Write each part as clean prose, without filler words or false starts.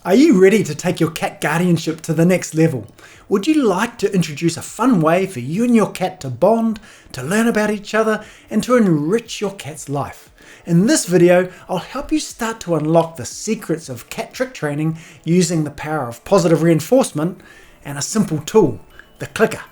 Are you ready to take your cat guardianship to the next level? Would you like to introduce a fun way for you and your cat to bond, to learn about each other, and to enrich your cat's life? In this video, I'll help you start to unlock the secrets of cat trick training using the power of positive reinforcement and a simple tool, the clicker.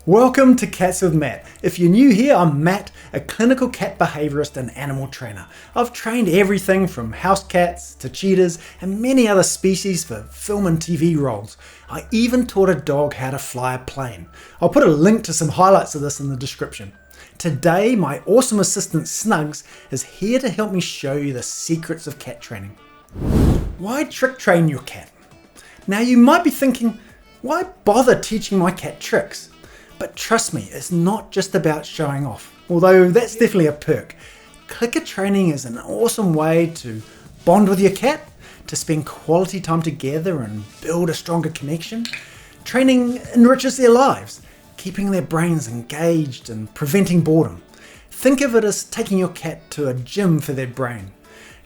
Welcome to Cats with Matt. If you're new here, I'm Matt, a clinical cat behaviourist and animal trainer. I've trained everything from house cats to cheetahs and many other species for film and TV roles. I even taught a dog how to fly a plane. I'll put a link to some highlights of this in the description. Today, my awesome assistant Snugs is here to help me show you the secrets of cat training. Why trick train your cat? Now you might be thinking, why bother teaching my cat tricks? But trust me, it's not just about showing off, although that's definitely a perk. Clicker training is an awesome way to bond with your cat, to spend quality time together and build a stronger connection. Training enriches their lives, keeping their brains engaged and preventing boredom. Think of it as taking your cat to a gym for their brain.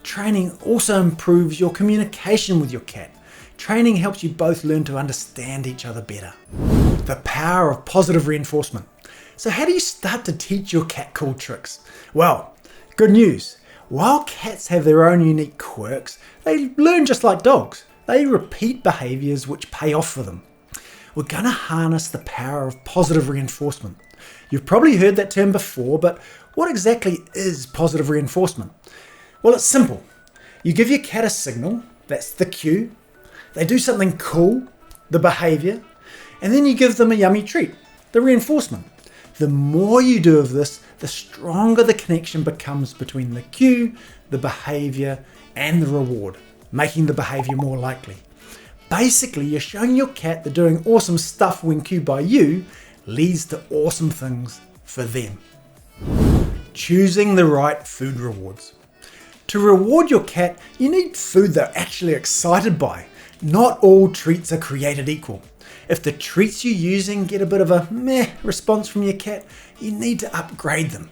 Training also improves your communication with your cat. Training helps you both learn to understand each other better. The power of positive reinforcement. So how do you start to teach your cat cool tricks? Well, good news. While cats have their own unique quirks, they learn just like dogs. They repeat behaviours which pay off for them. We're going to harness the power of positive reinforcement. You've probably heard that term before, but what exactly is positive reinforcement? Well, it's simple. You give your cat a signal, that's the cue. They do something cool, the behaviour, and then you give them a yummy treat, the reinforcement. The more you do of this, the stronger the connection becomes between the cue, the behaviour, and the reward, making the behaviour more likely. Basically, you're showing your cat that doing awesome stuff when cued by you leads to awesome things for them. Choosing the right food rewards. To reward your cat, you need food they're actually excited by. Not all treats are created equal. If the treats you're using get a bit of a meh response from your cat, you need to upgrade them.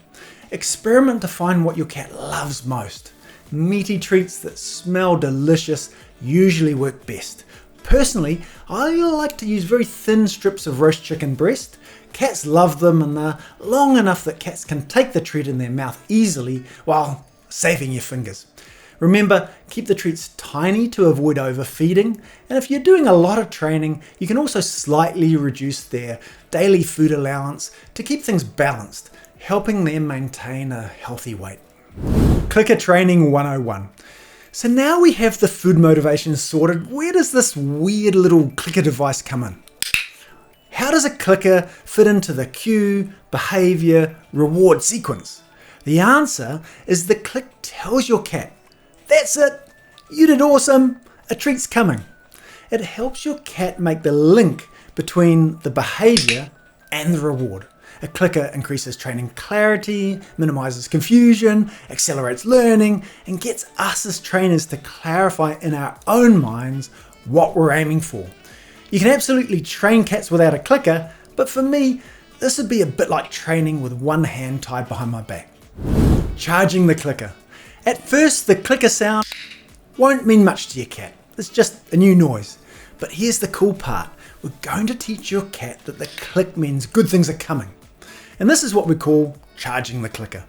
Experiment to find what your cat loves most. Meaty treats that smell delicious usually work best. Personally, I like to use very thin strips of roast chicken breast. Cats love them and they're long enough that cats can take the treat in their mouth easily while saving your fingers. Remember, keep the treats tiny to avoid overfeeding, and if you're doing a lot of training, you can also slightly reduce their daily food allowance to keep things balanced, helping them maintain a healthy weight. Clicker Training 101. So now we have the food motivation sorted, where does this weird little clicker device come in? How does a clicker fit into the cue, behaviour, reward sequence? The answer is the click tells your cat, "That's it, you did awesome, a treat's coming." It helps your cat make the link between the behaviour and the reward. A clicker increases training clarity, minimises confusion, accelerates learning, and gets us as trainers to clarify in our own minds what we're aiming for. You can absolutely train cats without a clicker, but for me, this would be a bit like training with one hand tied behind my back. Charging the clicker. At first, the clicker sound won't mean much to your cat. It's just a new noise. But here's the cool part. We're going to teach your cat that the click means good things are coming. And this is what we call charging the clicker.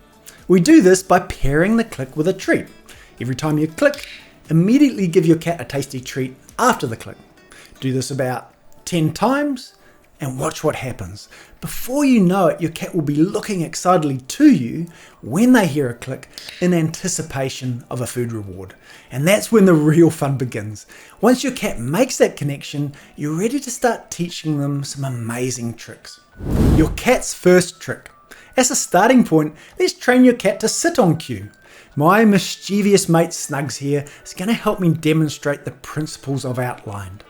We do this by pairing the click with a treat. Every time you click, immediately give your cat a tasty treat after the click. Do this about 10 times and watch what happens. Before you know it, your cat will be looking excitedly to you when they hear a click in anticipation of a food reward. And that's when the real fun begins. Once your cat makes that connection, you're ready to start teaching them some amazing tricks. Your cat's first trick. As a starting point, let's train your cat to sit on cue. My mischievous mate Snugs here is going to help me demonstrate the principles I've outlined.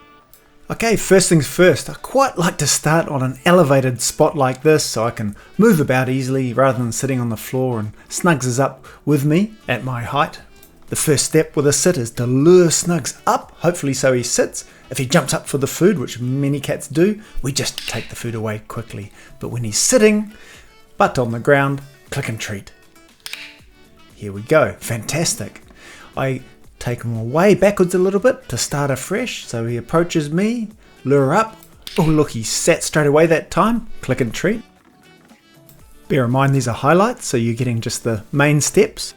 Okay, first things first, I quite like to start on an elevated spot like this so I can move about easily rather than sitting on the floor, and Snugs is up with me at my height. The first step with a sit is to lure Snugs up, hopefully so he sits. If he jumps up for the food, which many cats do, we just take the food away quickly. But when he's sitting, butt on the ground, click and treat. Here we go, fantastic. I take him away backwards a little bit to start afresh. So he approaches me, lure up. Oh look, he sat straight away that time. Click and treat. Bear in mind these are highlights, so you're getting just the main steps.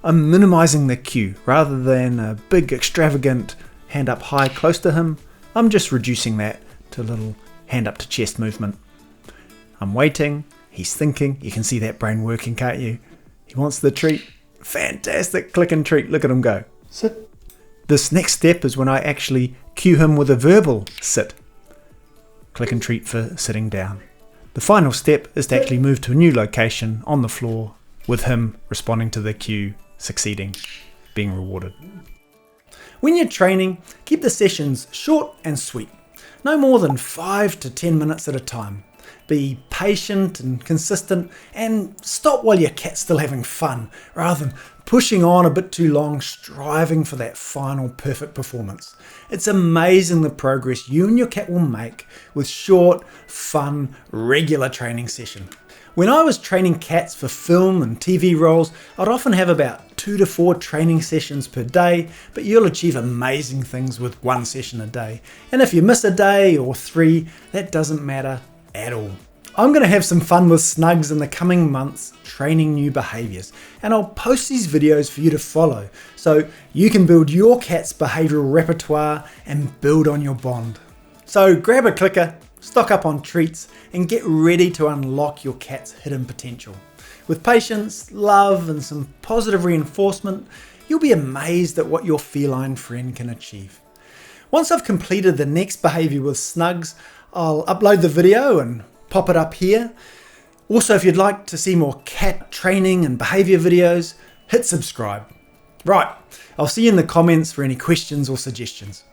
I'm minimizing the cue. Rather than a big extravagant hand up high close to him, I'm just reducing that to a little hand up to chest movement. I'm waiting, he's thinking, you can see that brain working, can't you? He wants the treat. Fantastic, click and treat, look at him go. Sit. This next step is when I actually cue him with a verbal sit. Click and treat for sitting down. The final step is to actually move to a new location on the floor with him responding to the cue, succeeding, being rewarded. When you're training, keep the sessions short and sweet. No more than 5 to 10 minutes at a time. Be patient and consistent, and stop while your cat's still having fun, rather than pushing on a bit too long, striving for that final perfect performance. It's amazing the progress you and your cat will make with short, fun, regular training session. When I was training cats for film and TV roles, I'd often have about 2 to 4 training sessions per day, but you'll achieve amazing things with 1 session a day. And if you miss a day or 3, that doesn't matter at all. I'm going to have some fun with Snugs in the coming months training new behaviours, and I'll post these videos for you to follow so you can build your cat's behavioural repertoire and build on your bond. So grab a clicker, stock up on treats, and get ready to unlock your cat's hidden potential. With patience, love, and some positive reinforcement, you'll be amazed at what your feline friend can achieve. Once I've completed the next behaviour with Snugs, I'll upload the video and pop it up here. Also, if you'd like to see more cat training and behaviour videos, hit subscribe. Right, I'll see you in the comments for any questions or suggestions.